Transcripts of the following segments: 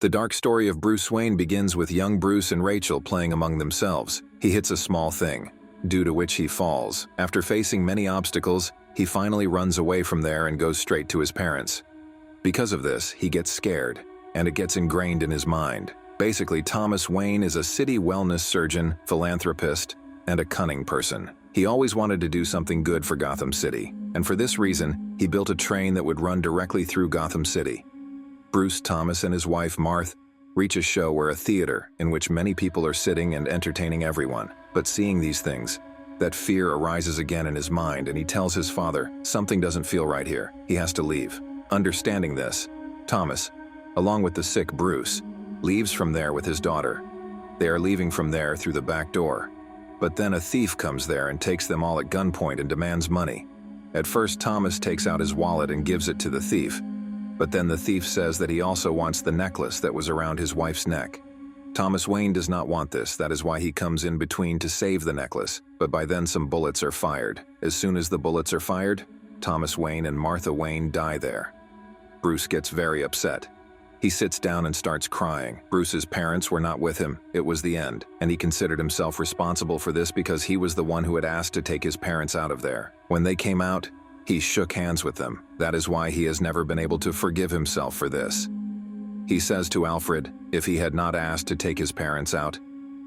The dark story of Bruce Wayne begins with young Bruce and Rachel playing among themselves. He hits a small thing, due to which he falls. After facing many obstacles, he finally runs away from there and goes straight to his parents. Because of this, he gets scared, and it gets ingrained in his mind. Basically, Thomas Wayne is a city wellness surgeon, philanthropist, and a cunning person. He always wanted to do something good for Gotham City, and for this reason, he built a train that would run directly through Gotham City. Bruce, Thomas, and his wife, Martha, reach a show where a theater in which many people are sitting and entertaining everyone. But seeing these things, that fear arises again in his mind, and he tells his father, something doesn't feel right here. He has to leave. Understanding this, Thomas, along with the sick Bruce, leaves from there with his daughter. They are leaving from there through the back door. But then a thief comes there and takes them all at gunpoint and demands money. At first, Thomas takes out his wallet and gives it to the thief. But then the thief says that he also wants the necklace that was around his wife's neck. Thomas Wayne does not want this. That is why he comes in between to save the necklace. But by then some bullets are fired. As soon as the bullets are fired, Thomas Wayne and Martha Wayne die there. Bruce gets very upset. He sits down and starts crying. Bruce's parents were not with him. It was the end. And he considered himself responsible for this because he was the one who had asked to take his parents out of there. When they came out, he shook hands with them. That is why he has never been able to forgive himself for this. He says to Alfred, if he had not asked to take his parents out,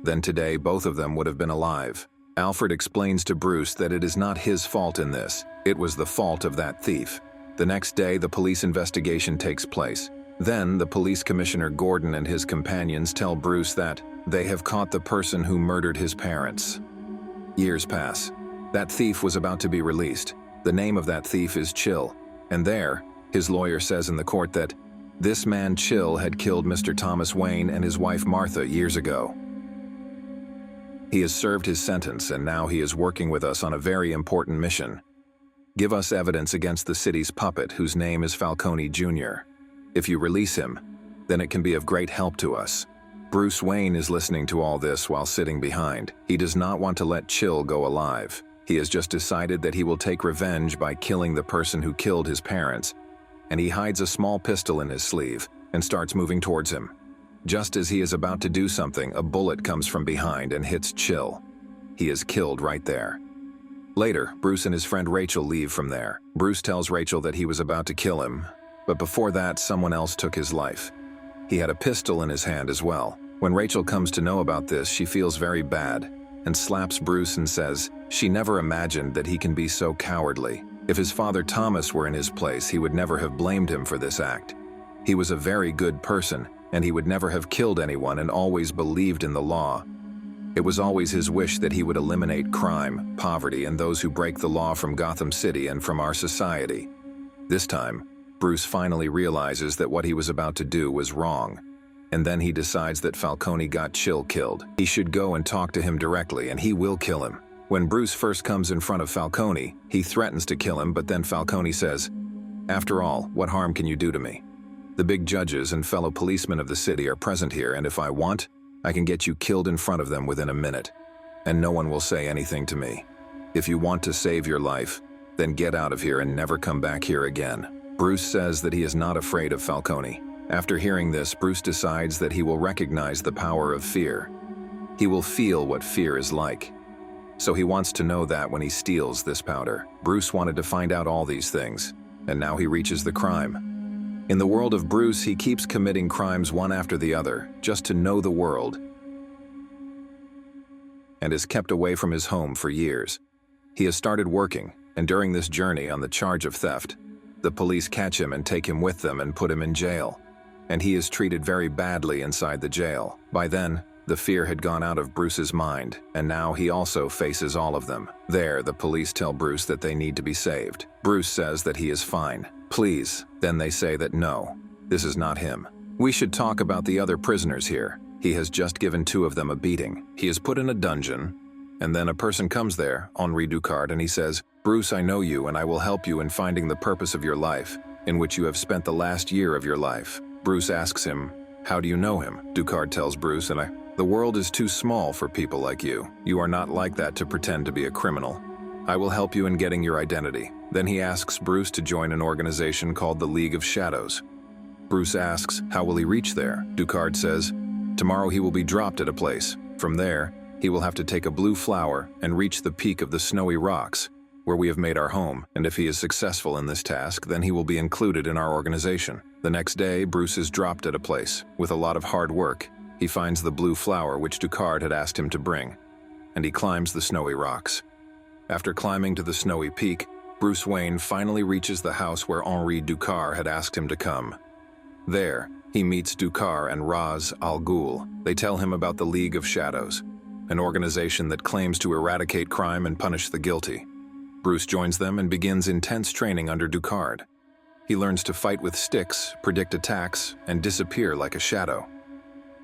then today both of them would have been alive. Alfred explains to Bruce that it is not his fault in this. It was the fault of that thief. The next day, the police investigation takes place. Then, the police commissioner Gordon and his companions tell Bruce that they have caught the person who murdered his parents. Years pass. That thief was about to be released. The name of that thief is Chill, and there, his lawyer says in the court that this man Chill had killed Mr. Thomas Wayne and his wife Martha years ago. He has served his sentence, and now he is working with us on a very important mission. Give us evidence against the city's puppet whose name is Falcone Jr. If you release him, then it can be of great help to us. Bruce Wayne is listening to all this while sitting behind. He does not want to let Chill go alive. He has just decided that he will take revenge by killing the person who killed his parents, and he hides a small pistol in his sleeve and starts moving towards him. Just as he is about to do something, a bullet comes from behind and hits Chill. He is killed right there. Later, Bruce and his friend Rachel leave from there. Bruce tells Rachel that he was about to kill him, but before that, someone else took his life. He had a pistol in his hand as well. When Rachel comes to know about this, she feels very bad and slaps Bruce and says she never imagined that he can be so cowardly. If his father Thomas were in his place, he would never have blamed him for this act. He was a very good person, and he would never have killed anyone and always believed in the law. It was always his wish that he would eliminate crime, poverty, and those who break the law from Gotham City and from our society. This time, Bruce finally realizes that what he was about to do was wrong. And then he decides that Falcone got Chill killed. He should go and talk to him directly, and he will kill him. When Bruce first comes in front of Falcone, he threatens to kill him, but then Falcone says, "After all, what harm can you do to me? The big judges and fellow policemen of the city are present here, and if I want, I can get you killed in front of them within a minute, and no one will say anything to me. If you want to save your life, then get out of here and never come back here again." Bruce says that he is not afraid of Falcone. After hearing this, Bruce decides that he will recognize the power of fear. He will feel what fear is like. So he wants to know that when he steals this powder. Bruce wanted to find out all these things, and now he reaches the crime. In the world of Bruce, he keeps committing crimes one after the other, just to know the world, and is kept away from his home for years. He has started working, and during this journey on the charge of theft, the police catch him and take him with them and put him in jail. And he is treated very badly inside the jail. By then, the fear had gone out of Bruce's mind, and now he also faces all of them. There, the police tell Bruce that they need to be saved. Bruce says that he is fine. Please. Then they say that no, this is not him. We should talk about the other prisoners here. He has just given 2 of them a beating. He is put in a dungeon, and then a person comes there, Henri Ducard, and he says, "Bruce, I know you, and I will help you in finding the purpose of your life, in which you have spent the last year of your life." Bruce asks him, "How do you know him?" Ducard tells Bruce, "The world is too small for people like you. You are not like that to pretend to be a criminal. I will help you in getting your identity." Then he asks Bruce to join an organization called the League of Shadows. Bruce asks, how will he reach there? Ducard says, tomorrow he will be dropped at a place. From there, he will have to take a blue flower and reach the peak of the snowy rocks, where we have made our home, and if he is successful in this task, then he will be included in our organization. The next day, Bruce is dropped at a place. With a lot of hard work, he finds the blue flower which Ducard had asked him to bring, and he climbs the snowy rocks. After climbing to the snowy peak, Bruce Wayne finally reaches the house where Henri Ducard had asked him to come. There, he meets Ducard and Ra's al Ghul. They tell him about the League of Shadows, an organization that claims to eradicate crime and punish the guilty. Bruce joins them and begins intense training under Ducard. He learns to fight with sticks, predict attacks, and disappear like a shadow.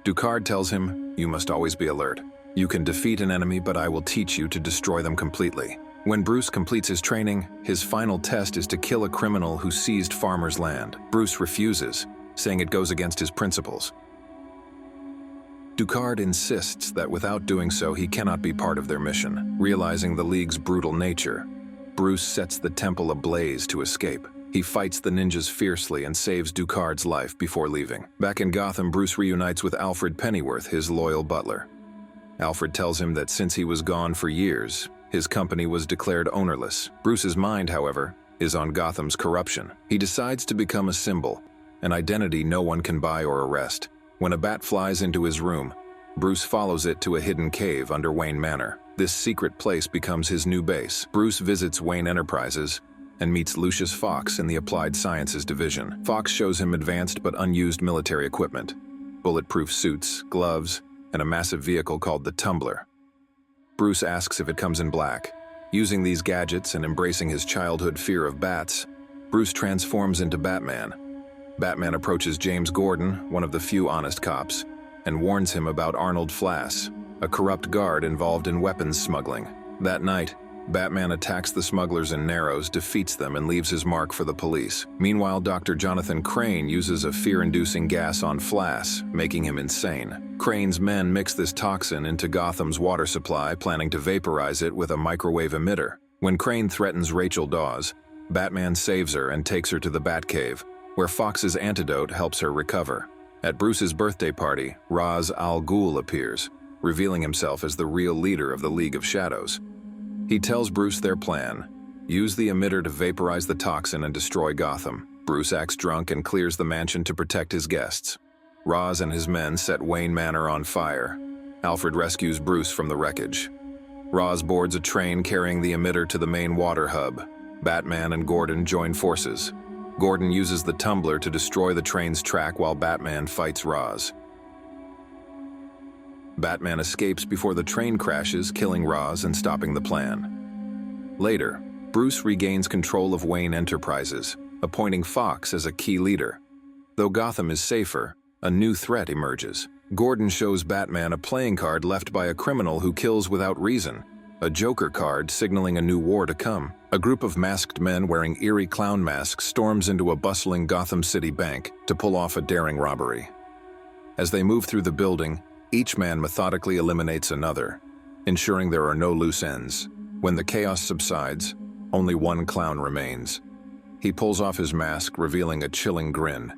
Ducard tells him, you must always be alert. You can defeat an enemy, but I will teach you to destroy them completely. When Bruce completes his training, his final test is to kill a criminal who seized farmers' land. Bruce refuses, saying it goes against his principles. Ducard insists that without doing so, he cannot be part of their mission. Realizing the League's brutal nature, Bruce sets the temple ablaze to escape. He fights the ninjas fiercely and saves Ducard's life before leaving. Back in Gotham, Bruce reunites with Alfred Pennyworth, his loyal butler. Alfred tells him that since he was gone for years, his company was declared ownerless. Bruce's mind, however, is on Gotham's corruption. He decides to become a symbol, an identity no one can buy or arrest. When a bat flies into his room, Bruce follows it to a hidden cave under Wayne Manor. This secret place becomes his new base. Bruce visits Wayne Enterprises and meets Lucius Fox in the Applied Sciences Division. Fox shows him advanced but unused military equipment, bulletproof suits, gloves, and a massive vehicle called the Tumbler. Bruce asks if it comes in black. Using these gadgets and embracing his childhood fear of bats, Bruce transforms into Batman. Batman approaches James Gordon, one of the few honest cops, and warns him about Arnold Flass, a corrupt guard involved in weapons smuggling. That night, Batman attacks the smugglers in Narrows, defeats them, and leaves his mark for the police. Meanwhile, Dr. Jonathan Crane uses a fear-inducing gas on Flass, making him insane. Crane's men mix this toxin into Gotham's water supply, planning to vaporize it with a microwave emitter. When Crane threatens Rachel Dawes, Batman saves her and takes her to the Batcave, where Fox's antidote helps her recover. At Bruce's birthday party, Ra's al Ghul appears, revealing himself as the real leader of the League of Shadows. He tells Bruce their plan: use the emitter to vaporize the toxin and destroy Gotham. Bruce acts drunk and clears the mansion to protect his guests. Ra's and his men set Wayne Manor on fire. Alfred rescues Bruce from the wreckage. Ra's boards a train carrying the emitter to the main water hub. Batman and Gordon join forces. Gordon uses the tumbler to destroy the train's track while Batman fights Ra's. Batman escapes before the train crashes, killing Ra's and stopping the plan. Later, Bruce regains control of Wayne Enterprises, appointing Fox as a key leader. Though Gotham is safer, a new threat emerges. Gordon shows Batman a playing card left by a criminal who kills without reason, a Joker card signaling a new war to come. A group of masked men wearing eerie clown masks storms into a bustling Gotham City bank to pull off a daring robbery. As they move through the building, each man methodically eliminates another, ensuring there are no loose ends. When the chaos subsides, only one clown remains. He pulls off his mask, revealing a chilling grin.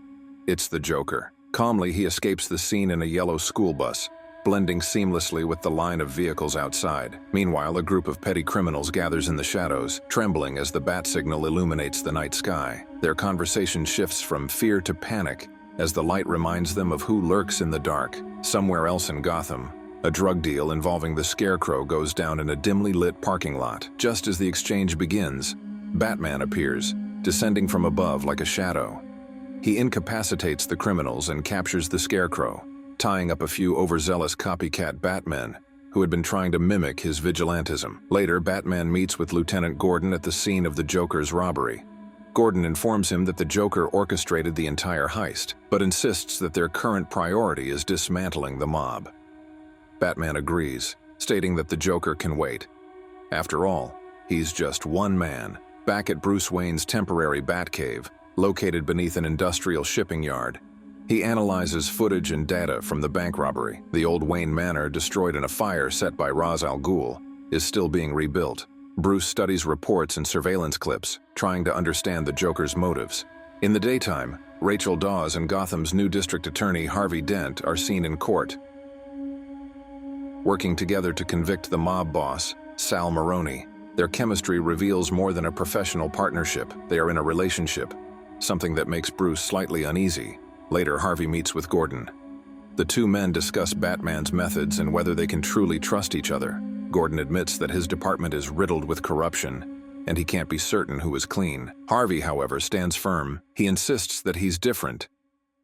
It's the Joker. Calmly, he escapes the scene in a yellow school bus, blending seamlessly with the line of vehicles outside. Meanwhile, a group of petty criminals gathers in the shadows, trembling as the bat signal illuminates the night sky. Their conversation shifts from fear to panic as the light reminds them of who lurks in the dark. Somewhere else in Gotham, a drug deal involving the Scarecrow goes down in a dimly lit parking lot. Just as the exchange begins, Batman appears, descending from above like a shadow. He incapacitates the criminals and captures the Scarecrow, tying up a few overzealous copycat Batmen who had been trying to mimic his vigilantism. Later, Batman meets with Lieutenant Gordon at the scene of the Joker's robbery. Gordon informs him that the Joker orchestrated the entire heist, but insists that their current priority is dismantling the mob. Batman agrees, stating that the Joker can wait. After all, he's just one man. Back at Bruce Wayne's temporary Batcave, located beneath an industrial shipping yard, he analyzes footage and data from the bank robbery. The old Wayne Manor, destroyed in a fire set by Ra's al Ghul, is still being rebuilt. Bruce studies reports and surveillance clips, trying to understand the Joker's motives. In the daytime, Rachel Dawes and Gotham's new district attorney Harvey Dent are seen in court, working together to convict the mob boss, Sal Maroni. Their chemistry reveals more than a professional partnership. They are in a relationship, something that makes Bruce slightly uneasy. Later, Harvey meets with Gordon. The two men discuss Batman's methods and whether they can truly trust each other. Gordon admits that his department is riddled with corruption, and he can't be certain who is clean. Harvey, however, stands firm. He insists that he's different,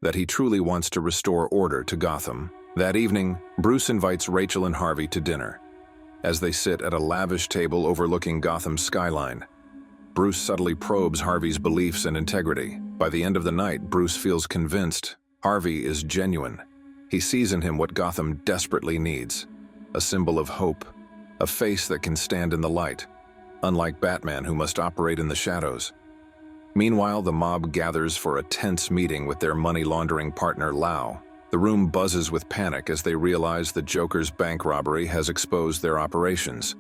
that he truly wants to restore order to Gotham. That evening, Bruce invites Rachel and Harvey to dinner. As they sit at a lavish table overlooking Gotham's skyline, Bruce subtly probes Harvey's beliefs and integrity. By the end of the night, Bruce feels convinced Harvey is genuine. He sees in him what Gotham desperately needs: a symbol of hope, a face that can stand in the light, unlike Batman, who must operate in the shadows. Meanwhile, the mob gathers for a tense meeting with their money-laundering partner Lau. The room buzzes with panic as they realize the Joker's bank robbery has exposed their operations.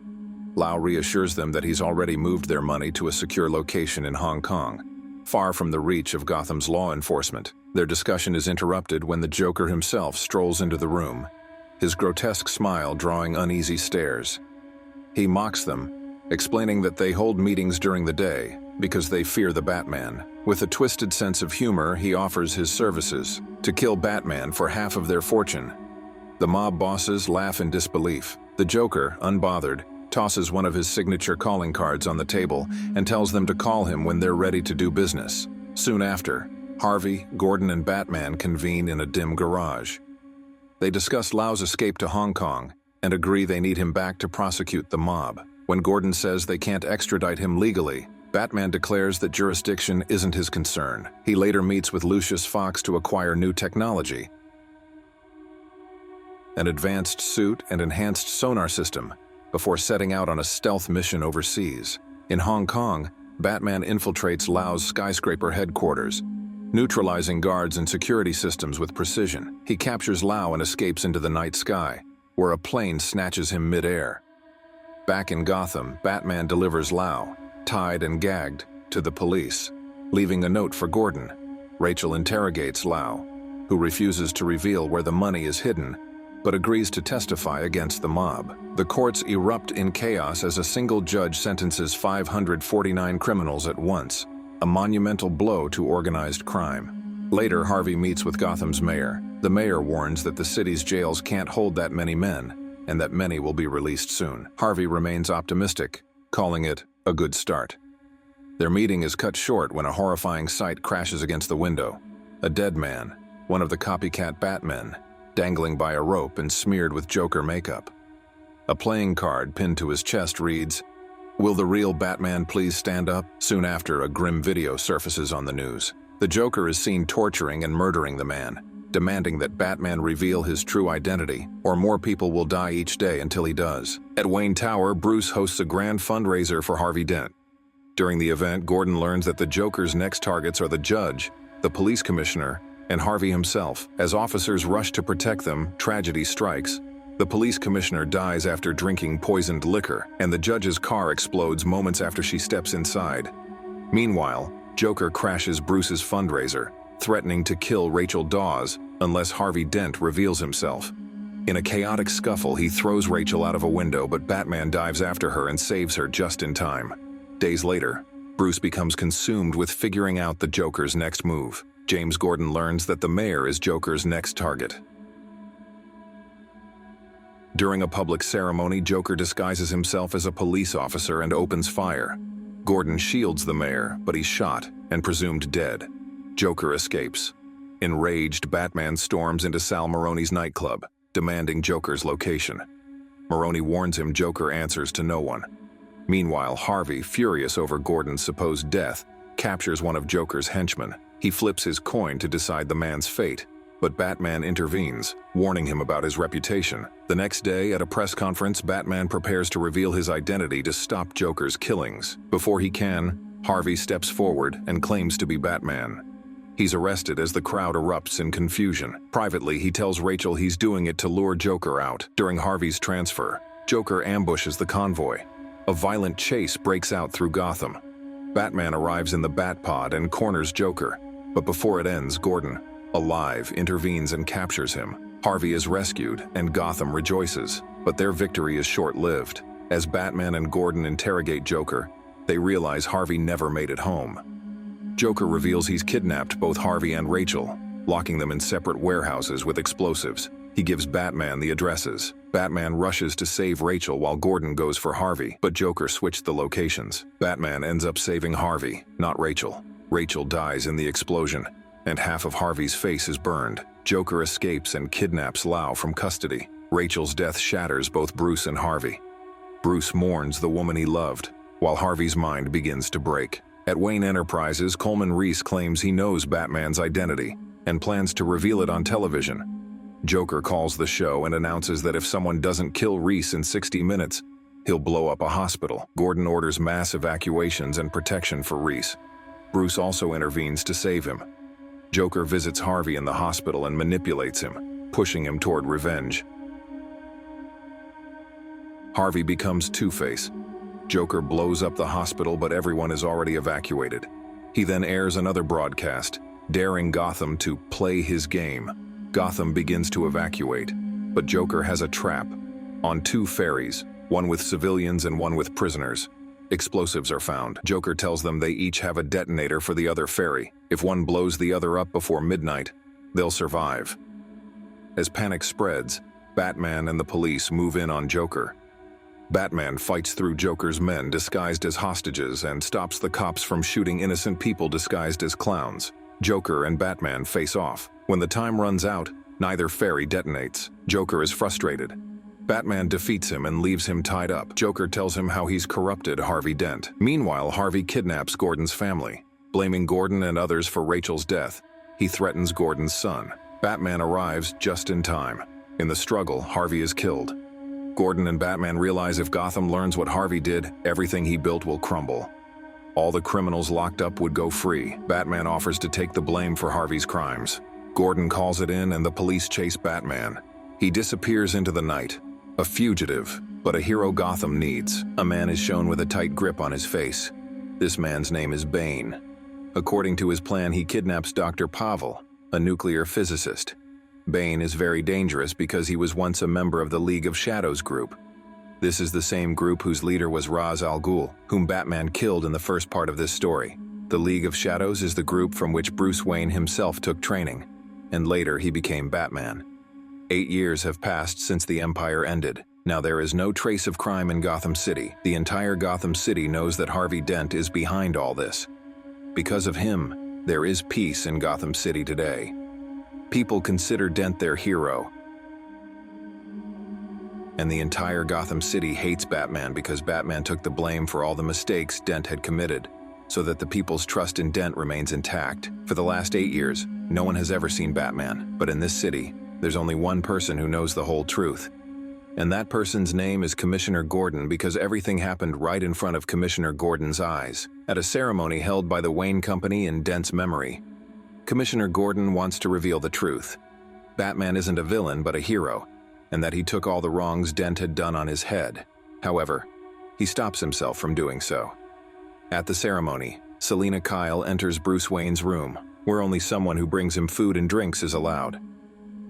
Lau reassures them that he's already moved their money to a secure location in Hong Kong, far from the reach of Gotham's law enforcement. Their discussion is interrupted when the Joker himself strolls into the room, his grotesque smile drawing uneasy stares. He mocks them, explaining that they hold meetings during the day because they fear the Batman. With a twisted sense of humor, he offers his services to kill Batman for half of their fortune. The mob bosses laugh in disbelief. The Joker, unbothered, tosses one of his signature calling cards on the table and tells them to call him when they're ready to do business. Soon after, Harvey, Gordon, and Batman convene in a dim garage. They discuss Lau's escape to Hong Kong and agree they need him back to prosecute the mob. When Gordon says they can't extradite him legally, Batman declares that jurisdiction isn't his concern. He later meets with Lucius Fox to acquire new technology, an advanced suit and enhanced sonar system, before setting out on a stealth mission overseas. In Hong Kong, Batman infiltrates Lau's skyscraper headquarters, neutralizing guards and security systems with precision. He captures Lau and escapes into the night sky, where a plane snatches him mid-air. Back in Gotham, Batman delivers Lau, tied and gagged, to the police, leaving a note for Gordon. Rachel interrogates Lau, who refuses to reveal where the money is hidden, but agrees to testify against the mob. The courts erupt in chaos as a single judge sentences 549 criminals at once, a monumental blow to organized crime. Later, Harvey meets with Gotham's mayor. The mayor warns that the city's jails can't hold that many men, and that many will be released soon. Harvey remains optimistic, calling it a good start. Their meeting is cut short when a horrifying sight crashes against the window. A dead man, one of the copycat Batmen, dangling by a rope and smeared with Joker makeup. A playing card pinned to his chest reads, "Will the real Batman please stand up?" Soon after, a grim video surfaces on the news. The Joker is seen torturing and murdering the man, demanding that Batman reveal his true identity, or more people will die each day until he does. At Wayne Tower, Bruce hosts a grand fundraiser for Harvey Dent. During the event, Gordon learns that the Joker's next targets are the judge, the police commissioner, and Harvey himself. As officers rush to protect them, tragedy strikes. The police commissioner dies after drinking poisoned liquor, and the judge's car explodes moments after she steps inside. Meanwhile, Joker crashes Bruce's fundraiser, threatening to kill Rachel Dawes unless Harvey Dent reveals himself. In a chaotic scuffle, he throws Rachel out of a window, but Batman dives after her and saves her just in time. Days later, Bruce becomes consumed with figuring out the Joker's next move. James Gordon learns that the mayor is Joker's next target. During a public ceremony, Joker disguises himself as a police officer and opens fire. Gordon shields the mayor, but he's shot and presumed dead. Joker escapes. Enraged, Batman storms into Sal Maroni's nightclub, demanding Joker's location. Maroni warns him Joker answers to no one. Meanwhile, Harvey, furious over Gordon's supposed death, captures one of Joker's henchmen. He flips his coin to decide the man's fate, but Batman intervenes, warning him about his reputation. The next day, at a press conference, Batman prepares to reveal his identity to stop Joker's killings. Before he can, Harvey steps forward and claims to be Batman. He's arrested as the crowd erupts in confusion. Privately, he tells Rachel he's doing it to lure Joker out. During Harvey's transfer, Joker ambushes the convoy. A violent chase breaks out through Gotham. Batman arrives in the Batpod and corners Joker, But before it ends, Gordon, alive, intervenes and captures him. Harvey is rescued, and Gotham rejoices, but their victory is short-lived. As Batman and Gordon interrogate Joker, they realize Harvey never made it home. Joker reveals he's kidnapped both Harvey and Rachel, locking them in separate warehouses with explosives. He gives Batman the addresses. Batman rushes to save Rachel while Gordon goes for Harvey, but Joker switched the locations. Batman ends up saving Harvey, not Rachel. Rachel dies in the explosion, and half of Harvey's face is burned. Joker escapes and kidnaps Lau from custody. Rachel's death shatters both Bruce and Harvey. Bruce mourns the woman he loved, while Harvey's mind begins to break. At Wayne Enterprises, Coleman Reese claims he knows Batman's identity and plans to reveal it on television. Joker calls the show and announces that if someone doesn't kill Reese in 60 minutes, he'll blow up a hospital. Gordon orders mass evacuations and protection for Reese. Bruce also intervenes to save him. Joker visits Harvey in the hospital and manipulates him, pushing him toward revenge. Harvey becomes Two-Face. Joker blows up the hospital, but everyone is already evacuated. He then airs another broadcast, daring Gotham to play his game. Gotham begins to evacuate, but Joker has a trap. On two ferries, one with civilians and one with prisoners, explosives are found. Joker tells them they each have a detonator for the other ferry. If one blows the other up before midnight, they'll survive. As panic spreads, Batman and the police move in on Joker. Batman fights through Joker's men disguised as hostages and stops the cops from shooting innocent people disguised as clowns. Joker and Batman face off. When the time runs out, neither ferry detonates. Joker is frustrated. Batman defeats him and leaves him tied up. Joker tells him how he's corrupted Harvey Dent. Meanwhile, Harvey kidnaps Gordon's family. Blaming Gordon and others for Rachel's death, he threatens Gordon's son. Batman arrives just in time. In the struggle, Harvey is killed. Gordon and Batman realize if Gotham learns what Harvey did, everything he built will crumble. All the criminals locked up would go free. Batman offers to take the blame for Harvey's crimes. Gordon calls it in and the police chase Batman. He disappears into the night. A fugitive, but a hero Gotham needs. A man is shown with a tight grip on his face. This man's name is Bane. According to his plan, he kidnaps Dr. Pavel, a nuclear physicist. Bane is very dangerous because he was once a member of the League of Shadows group. This is the same group whose leader was Ra's al Ghul, whom Batman killed in the first part of this story. The League of Shadows is the group from which Bruce Wayne himself took training, and later he became Batman. 8 years have passed since the Empire ended. Now there is no trace of crime in Gotham City. The entire Gotham City knows that Harvey Dent is behind all this. Because of him, there is peace in Gotham City today. People consider Dent their hero. And the entire Gotham City hates Batman because Batman took the blame for all the mistakes Dent had committed, so that the people's trust in Dent remains intact. For the last 8 years, no one has ever seen Batman, but in this city, there's only one person who knows the whole truth. And that person's name is Commissioner Gordon because everything happened right in front of Commissioner Gordon's eyes, at a ceremony held by the Wayne Company in Dent's memory. Commissioner Gordon wants to reveal the truth. Batman isn't a villain but a hero, and that he took all the wrongs Dent had done on his head. However, he stops himself from doing so. At the ceremony, Selina Kyle enters Bruce Wayne's room, where only someone who brings him food and drinks is allowed.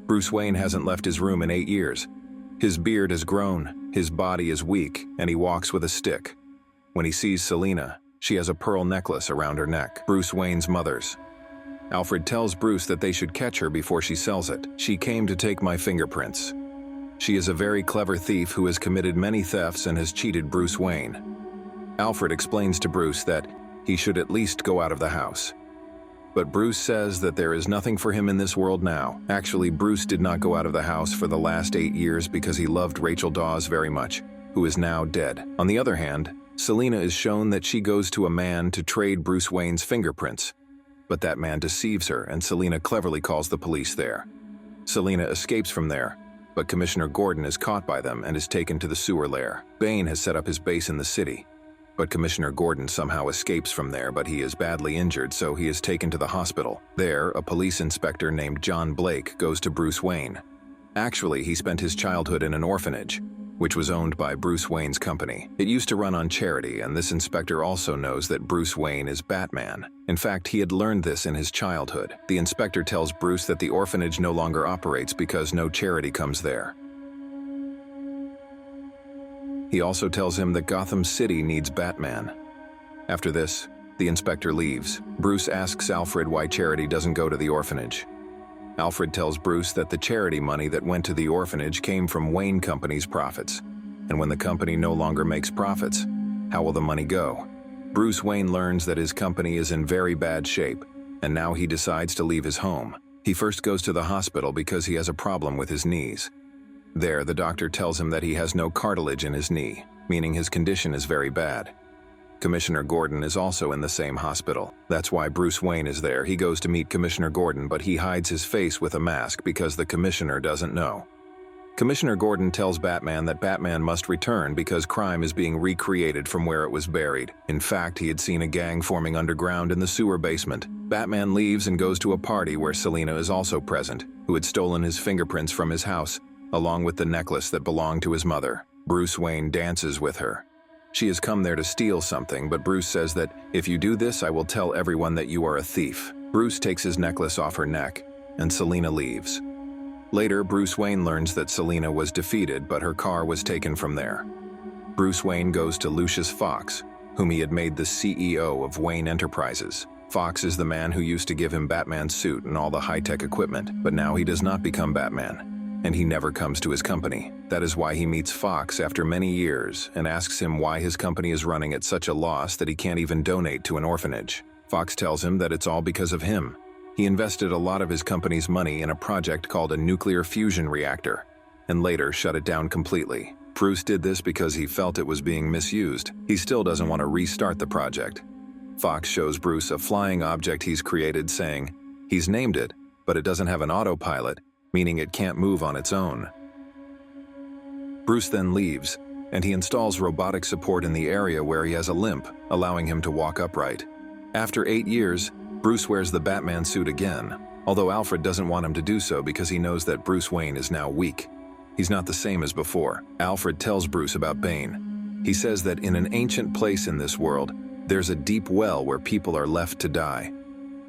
Bruce Wayne hasn't left his room in 8 years. His beard has grown, his body is weak, and he walks with a stick. When he sees Selina, she has a pearl necklace around her neck, Bruce Wayne's mother's. Alfred tells Bruce that they should catch her before she sells it. She came to take my fingerprints. She is a very clever thief who has committed many thefts and has cheated Bruce Wayne. Alfred explains to Bruce that he should at least go out of the house. But Bruce says that there is nothing for him in this world now. Actually, Bruce did not go out of the house for the last 8 years because he loved Rachel Dawes very much, who is now dead. On the other hand, Selina is shown that she goes to a man to trade Bruce Wayne's fingerprints. But that man deceives her, and Selina cleverly calls the police there. Selina escapes from there, but Commissioner Gordon is caught by them and is taken to the sewer lair. Bane has set up his base in the city, but Commissioner Gordon somehow escapes from there, but he is badly injured, so he is taken to the hospital. There, a police inspector named John Blake goes to Bruce Wayne. Actually, he spent his childhood in an orphanage. which was owned by Bruce Wayne's company. It used to run on charity, and this inspector also knows that Bruce Wayne is Batman. In fact, he had learned this in his childhood. The inspector tells Bruce that the orphanage no longer operates because no charity comes there. He also tells him that Gotham City needs Batman. After this, the inspector leaves. Bruce asks Alfred why charity doesn't go to the orphanage. Alfred tells Bruce that the charity money that went to the orphanage came from Wayne Company's profits. And when the company no longer makes profits, how will the money go? Bruce Wayne learns that his company is in very bad shape, and now he decides to leave his home. He first goes to the hospital because he has a problem with his knees. There, the doctor tells him that he has no cartilage in his knee, meaning his condition is very bad. Commissioner Gordon is also in the same hospital. That's why Bruce Wayne is there. He goes to meet Commissioner Gordon, but he hides his face with a mask because the commissioner doesn't know. Commissioner Gordon tells Batman that Batman must return because crime is being recreated from where it was buried. In fact, he had seen a gang forming underground in the sewer basement. Batman leaves and goes to a party where Selina is also present, who had stolen his fingerprints from his house, along with the necklace that belonged to his mother. Bruce Wayne dances with her. She has come there to steal something, but Bruce says that, "If you do this, I will tell everyone that you are a thief." Bruce takes his necklace off her neck, and Selina leaves. Later, Bruce Wayne learns that Selina was defeated, but her car was taken from there. Bruce Wayne goes to Lucius Fox, whom he had made the CEO of Wayne Enterprises. Fox is the man who used to give him Batman's suit and all the high-tech equipment, but now he does not become Batman, and he never comes to his company. That is why he meets Fox after many years and asks him why his company is running at such a loss that he can't even donate to an orphanage. Fox tells him that it's all because of him. He invested a lot of his company's money in a project called a nuclear fusion reactor, and later shut it down completely. Bruce did this because he felt it was being misused. He still doesn't want to restart the project. Fox shows Bruce a flying object he's created, saying he's named it, but it doesn't have an autopilot, meaning it can't move on its own. Bruce then leaves, and he installs robotic support in the area where he has a limp, allowing him to walk upright. After 8 years, Bruce wears the Batman suit again, although Alfred doesn't want him to do so because he knows that Bruce Wayne is now weak. He's not the same as before. Alfred tells Bruce about Bane. He says that in an ancient place in this world, there's a deep well where people are left to die.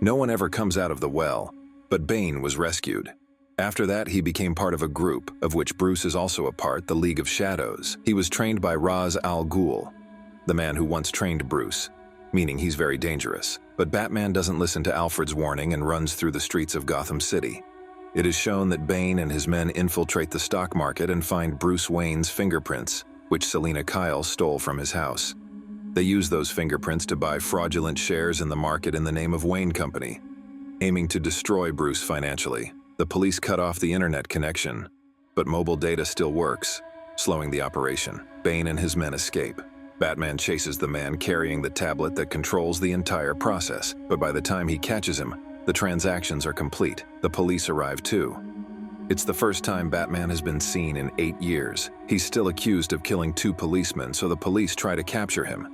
No one ever comes out of the well, but Bane was rescued. After that, he became part of a group, of which Bruce is also a part, the League of Shadows. He was trained by Ra's al Ghul, the man who once trained Bruce, meaning he's very dangerous. But Batman doesn't listen to Alfred's warning and runs through the streets of Gotham City. It is shown that Bane and his men infiltrate the stock market and find Bruce Wayne's fingerprints, which Selina Kyle stole from his house. They use those fingerprints to buy fraudulent shares in the market in the name of Wayne Company, aiming to destroy Bruce financially. The police cut off the internet connection, but mobile data still works, slowing the operation. Bane and his men escape. Batman chases the man carrying the tablet that controls the entire process, but by the time he catches him, the transactions are complete. The police arrive too. It's the first time Batman has been seen in 8 years. He's still accused of killing 2 policemen, so the police try to capture him.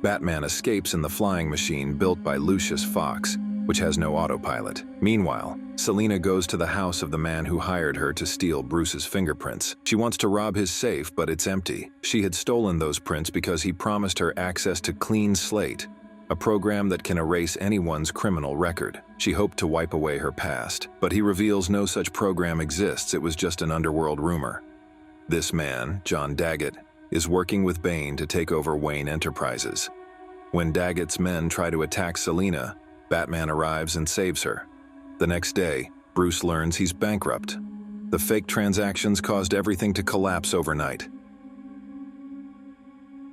Batman escapes in the flying machine built by Lucius Fox, which has no autopilot. Meanwhile, Selina goes to the house of the man who hired her to steal Bruce's fingerprints. She wants to rob his safe, but it's empty. She had stolen those prints because he promised her access to Clean Slate, a program that can erase anyone's criminal record. She hoped to wipe away her past, but he reveals no such program exists. It was just an underworld rumor. This man, John Daggett, is working with Bane to take over Wayne Enterprises. When Daggett's men try to attack Selina, Batman arrives and saves her. The next day, Bruce learns he's bankrupt. The fake transactions caused everything to collapse overnight.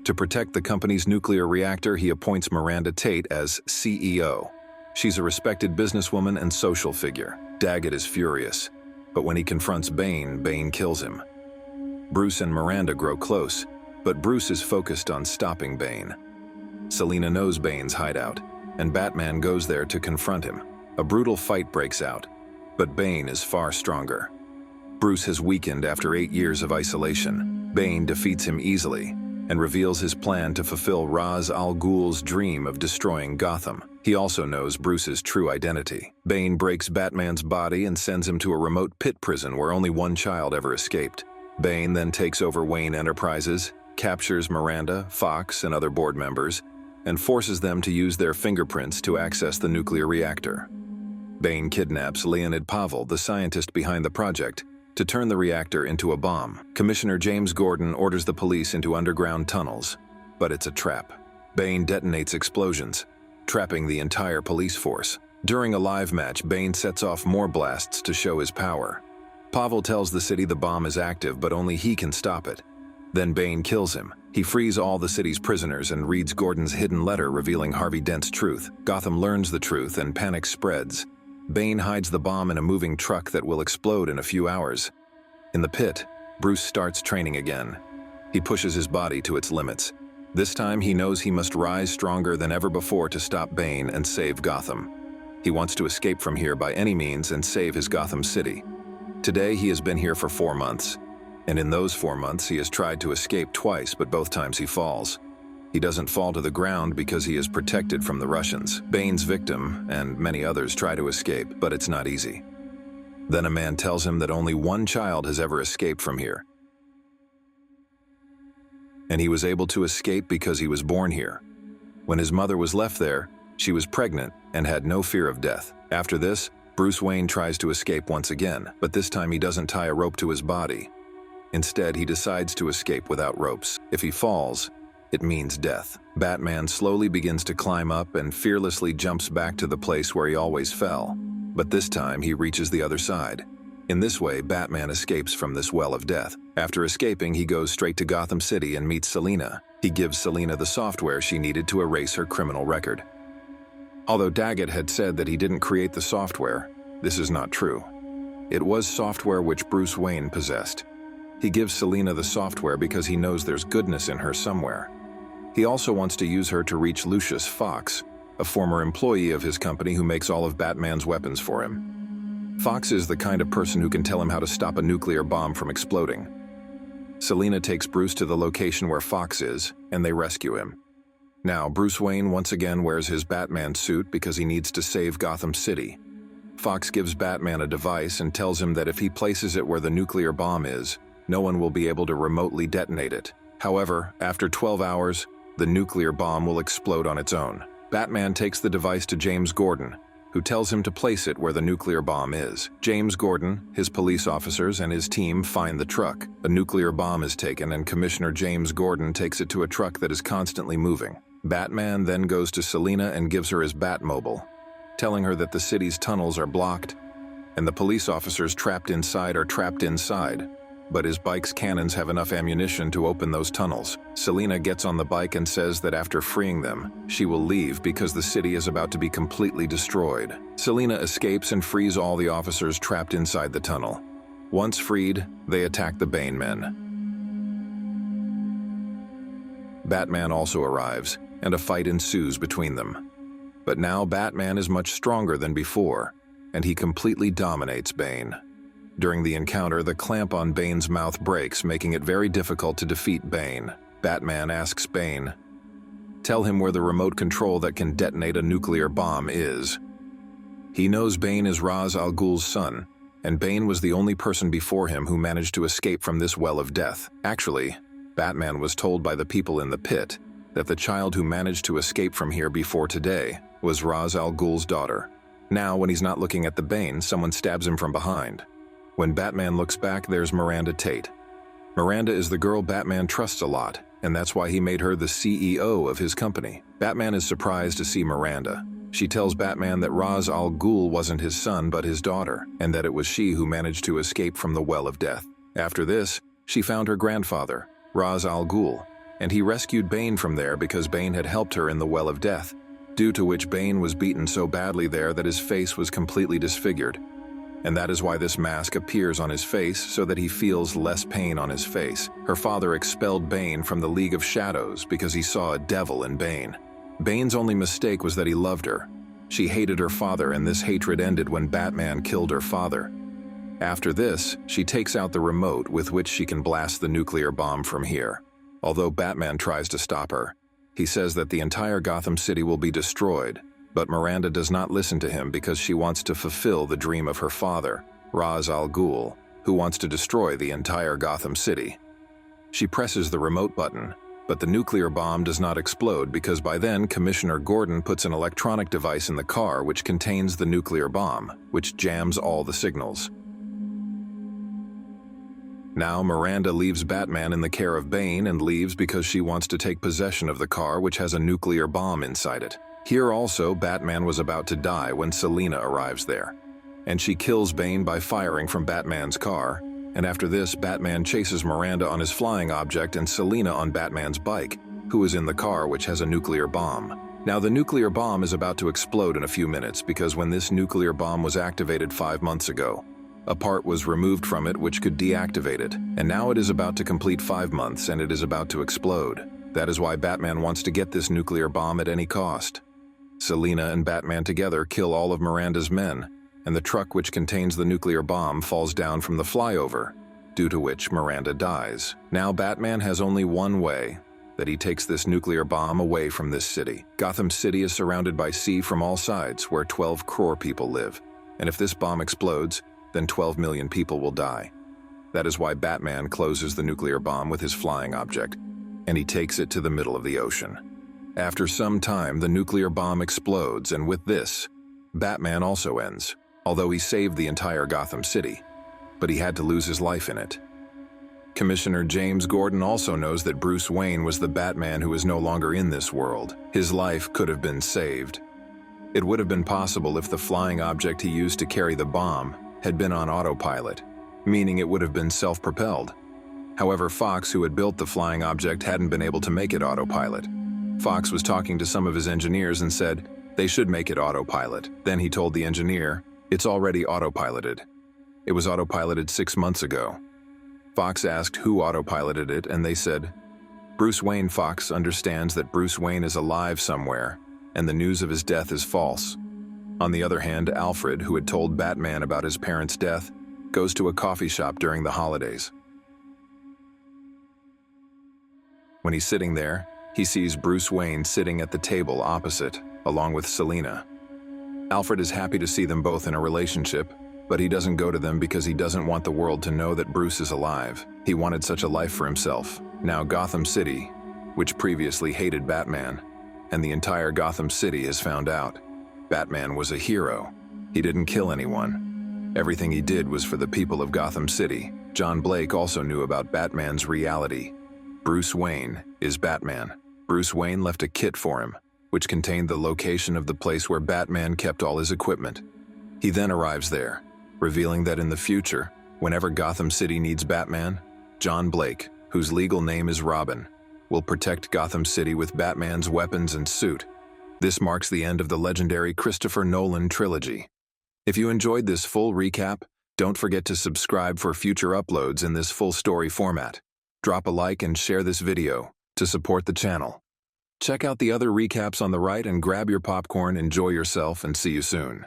To protect the company's nuclear reactor, he appoints Miranda Tate as CEO. She's a respected businesswoman and social figure. Daggett is furious, but when he confronts Bane, Bane kills him. Bruce and Miranda grow close, but Bruce is focused on stopping Bane. Selina knows Bane's hideout, and Batman goes there to confront him. A brutal fight breaks out, but Bane is far stronger. Bruce has weakened after 8 years of isolation. Bane defeats him easily and reveals his plan to fulfill Ra's al Ghul's dream of destroying Gotham. He also knows Bruce's true identity. Bane breaks Batman's body and sends him to a remote pit prison where only one child ever escaped. Bane then takes over Wayne Enterprises, captures Miranda, Fox, and other board members, and forces them to use their fingerprints to access the nuclear reactor. Bane kidnaps Leonid Pavel, the scientist behind the project, to turn the reactor into a bomb. Commissioner James Gordon orders the police into underground tunnels, but it's a trap. Bane detonates explosions, trapping the entire police force. During a live match, Bane sets off more blasts to show his power. Pavel tells the city the bomb is active, but only he can stop it. Then Bane kills him. He frees all the city's prisoners and reads Gordon's hidden letter revealing Harvey Dent's truth. Gotham learns the truth and panic spreads. Bane hides the bomb in a moving truck that will explode in a few hours. In the pit, Bruce starts training again. He pushes his body to its limits. This time he knows he must rise stronger than ever before to stop Bane and save Gotham. He wants to escape from here by any means and save his Gotham City. Today he has been here for 4 months. And in those 4 months, he has tried to escape twice, but both times he falls. He doesn't fall to the ground because he is protected from the Russians. Bane's victim, and many others, try to escape, but it's not easy. Then a man tells him that only one child has ever escaped from here. And he was able to escape because he was born here. When his mother was left there, she was pregnant and had no fear of death. After this, Bruce Wayne tries to escape once again, but this time he doesn't tie a rope to his body. Instead, he decides to escape without ropes. If he falls, it means death. Batman slowly begins to climb up and fearlessly jumps back to the place where he always fell. But this time, he reaches the other side. In this way, Batman escapes from this well of death. After escaping, he goes straight to Gotham City and meets Selina. He gives Selina the software she needed to erase her criminal record. Although Daggett had said that he didn't create the software, this is not true. It was software which Bruce Wayne possessed. He gives Selina the software because he knows there's goodness in her somewhere. He also wants to use her to reach Lucius Fox, a former employee of his company who makes all of Batman's weapons for him. Fox is the kind of person who can tell him how to stop a nuclear bomb from exploding. Selina takes Bruce to the location where Fox is, and they rescue him. Now, Bruce Wayne once again wears his Batman suit because he needs to save Gotham City. Fox gives Batman a device and tells him that if he places it where the nuclear bomb is, no one will be able to remotely detonate it. However, after 12 hours, the nuclear bomb will explode on its own. Batman takes the device to James Gordon, who tells him to place it where the nuclear bomb is. James Gordon, his police officers, and his team find the truck. A nuclear bomb is taken, and Commissioner James Gordon takes it to a truck that is constantly moving. Batman then goes to Selina and gives her his Batmobile, telling her that the city's tunnels are blocked, and the police officers trapped inside are trapped inside. But his bike's cannons have enough ammunition to open those tunnels. Selina gets on the bike and says that after freeing them, she will leave because the city is about to be completely destroyed. Selina escapes and frees all the officers trapped inside the tunnel. Once freed, they attack the Bane men. Batman also arrives, and a fight ensues between them. But now Batman is much stronger than before, and he completely dominates Bane. During the encounter, the clamp on Bane's mouth breaks, making it very difficult to defeat Bane. Batman asks Bane, "Tell him where the remote control that can detonate a nuclear bomb is." He knows Bane is Ra's al Ghul's son, and Bane was the only person before him who managed to escape from this well of death. Actually, Batman was told by the people in the pit that the child who managed to escape from here before today was Ra's al Ghul's daughter. Now, when he's not looking at the Bane, someone stabs him from behind. When Batman looks back, there's Miranda Tate. Miranda is the girl Batman trusts a lot, and that's why he made her the CEO of his company. Batman is surprised to see Miranda. She tells Batman that Ra's al Ghul wasn't his son but his daughter, and that it was she who managed to escape from the Well of Death. After this, she found her grandfather, Ra's al Ghul, and he rescued Bane from there because Bane had helped her in the Well of Death, due to which Bane was beaten so badly there that his face was completely disfigured. And that is why this mask appears on his face so that he feels less pain on his face. Her father expelled Bane from the League of Shadows because he saw a devil in Bane. Bane's only mistake was that he loved her. She hated her father, and this hatred ended when Batman killed her father. After this, she takes out the remote with which she can blast the nuclear bomb from here. Although Batman tries to stop her, he says that the entire Gotham City will be destroyed. But Miranda does not listen to him because she wants to fulfill the dream of her father, Ra's al Ghul, who wants to destroy the entire Gotham City. She presses the remote button, but the nuclear bomb does not explode because by then Commissioner Gordon puts an electronic device in the car which contains the nuclear bomb, which jams all the signals. Now Miranda leaves Batman in the care of Bane and leaves because she wants to take possession of the car which has a nuclear bomb inside it. Here also, Batman was about to die when Selina arrives there, and she kills Bane by firing from Batman's car, and after this, Batman chases Miranda on his flying object and Selina on Batman's bike, who is in the car which has a nuclear bomb. Now the nuclear bomb is about to explode in a few minutes because when this nuclear bomb was activated 5 months ago, a part was removed from it which could deactivate it, and now it is about to complete 5 months and it is about to explode. That is why Batman wants to get this nuclear bomb at any cost. Selina and Batman together kill all of Miranda's men, and the truck which contains the nuclear bomb falls down from the flyover, due to which Miranda dies. Now Batman has only one way, that he takes this nuclear bomb away from this city. Gotham City is surrounded by sea from all sides where 12 crore people live, and if this bomb explodes, then 12 million people will die. That is why Batman closes the nuclear bomb with his flying object, and he takes it to the middle of the ocean. After some time, the nuclear bomb explodes, and with this, Batman also ends, although he saved the entire Gotham City, but he had to lose his life in it. Commissioner James Gordon also knows that Bruce Wayne was the Batman who is no longer in this world. His life could have been saved. It would have been possible if the flying object he used to carry the bomb had been on autopilot, meaning it would have been self-propelled. However, Fox, who had built the flying object, hadn't been able to make it autopilot. Fox was talking to some of his engineers and said, they should make it autopilot. Then he told the engineer, it's already autopiloted. It was autopiloted 6 months ago. Fox asked who autopiloted it, and they said, Bruce Wayne. Fox understands that Bruce Wayne is alive somewhere, and the news of his death is false. On the other hand, Alfred, who had told Batman about his parents' death, goes to a coffee shop during the holidays. When he's sitting there, he sees Bruce Wayne sitting at the table opposite, along with Selina. Alfred is happy to see them both in a relationship, but he doesn't go to them because he doesn't want the world to know that Bruce is alive. He wanted such a life for himself. Now Gotham City, which previously hated Batman, and the entire Gotham City has found out. Batman was a hero. He didn't kill anyone. Everything he did was for the people of Gotham City. John Blake also knew about Batman's reality. Bruce Wayne is Batman. Bruce Wayne left a kit for him, which contained the location of the place where Batman kept all his equipment. He then arrives there, revealing that in the future, whenever Gotham City needs Batman, John Blake, whose legal name is Robin, will protect Gotham City with Batman's weapons and suit. This marks the end of the legendary Christopher Nolan trilogy. If you enjoyed this full recap, don't forget to subscribe for future uploads in this full story format. Drop a like and share this video to support the channel. Check out the other recaps on the right and grab your popcorn, enjoy yourself, and see you soon.